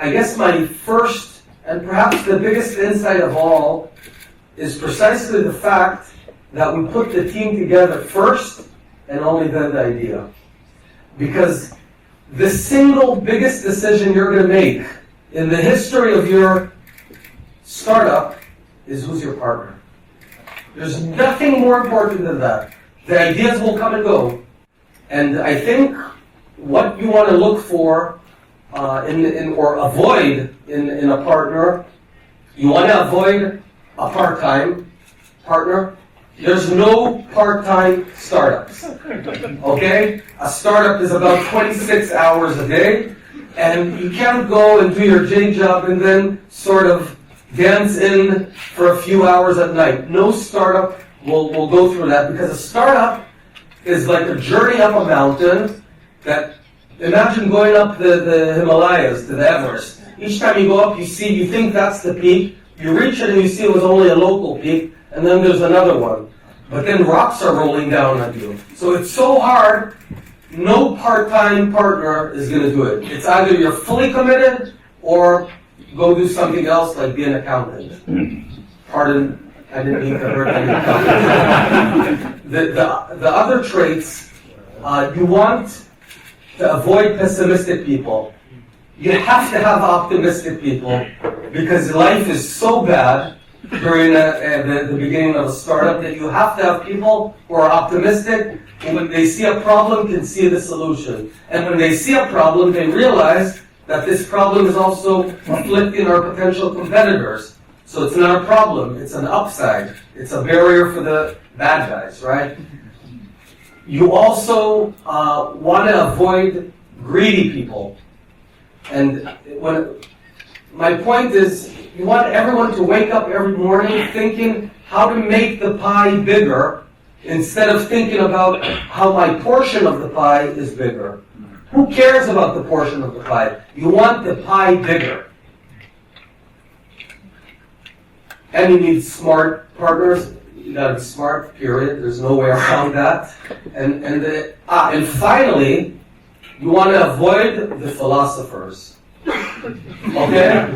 I guess my first and perhaps the biggest insight of all is precisely the fact that we put the team together first and only then the idea. Because the single biggest decision you're going to make in the history of your startup is who's your partner. There's nothing more important than that. The ideas will come and go. And I think what you want to look for or avoid in a partner, you want to avoid a part-time partner. There's no part-time startups, okay? A startup is about 26 hours a day, and you can't go and do your day job and then sort of dance in for a few hours at night. No startup will go through that, because a startup is like a journey up a mountain that, imagine going up the Himalayas to the Everest. Each time you go up, you think that's the peak, you reach it and you see it was only a local peak, and then there's another one. But then rocks are rolling down on you. So it's so hard, no part-time partner is going to do it. It's either you're fully committed or go do something else like be an accountant. Pardon, I didn't mean to hurt any accountant. The other traits, you want to avoid pessimistic people. You have to have optimistic people, because life is so bad during the beginning of a startup that you have to have people who are optimistic, and when they see a problem, can see the solution. And when they see a problem, they realize that this problem is also afflicting our potential competitors. So it's not a problem, it's an upside. It's a barrier for the bad guys, right? You also want to avoid greedy people. And my point is, you want everyone to wake up every morning thinking how to make the pie bigger, instead of thinking about how my portion of the pie is bigger. Who cares about the portion of the pie? You want the pie bigger. And you need smart partners. You gotta be smart, period. There's no way around that. And finally, you want to avoid the philosophers. Okay?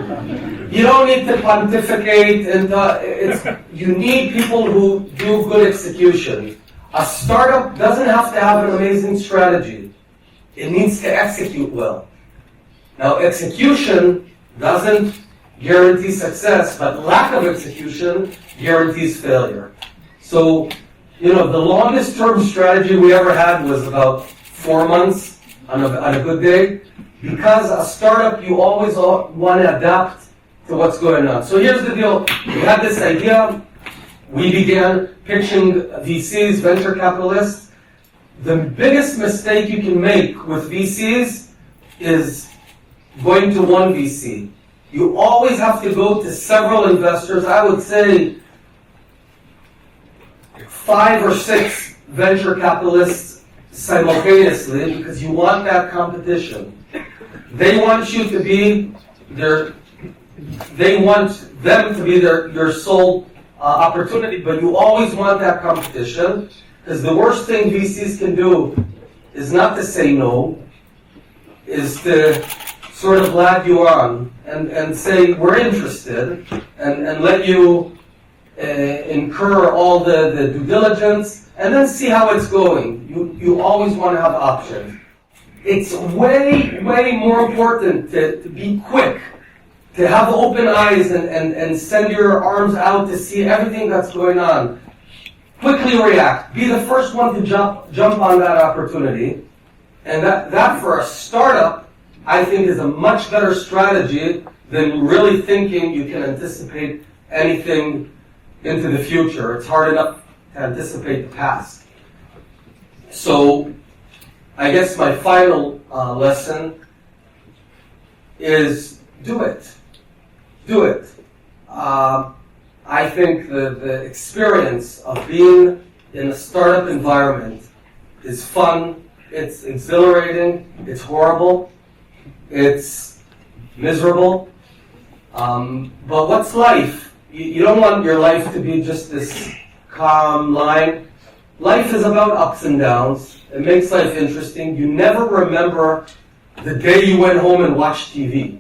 You don't need to pontificate, and you need people who do good execution. A startup doesn't have to have an amazing strategy. It needs to execute well. Now, execution doesn't guarantee success, but lack of execution guarantees failure. So, the longest term strategy we ever had was about 4 months on a good day. Because a startup, you always want to adapt to what's going on. So here's the deal. We had this idea. We began pitching VCs, venture capitalists. The biggest mistake you can make with VCs is going to one VC. You always have to go to several investors. I would say 5 or 6 venture capitalists simultaneously, because you want that competition. They want you to be they want them to be their sole opportunity, but you always want that competition, because the worst thing VCs can do is not to say no, is to sort of lad you on and say, we're interested, and let you incur all the due diligence, and then see how it's going. You always want to have options. It's way, way more important to be quick, to have open eyes and send your arms out to see everything that's going on. Quickly react. Be the first one to jump on that opportunity. And that for a startup, I think, is a much better strategy than really thinking you can anticipate anything into the future. It's hard enough to anticipate the past. So, I guess my final lesson is do it. Do it. I think the experience of being in a startup environment is fun, it's exhilarating, it's horrible, it's miserable. But what's life? You don't want your life to be just this calm line. Life is about ups and downs. It makes life interesting. You never remember the day you went home and watched TV.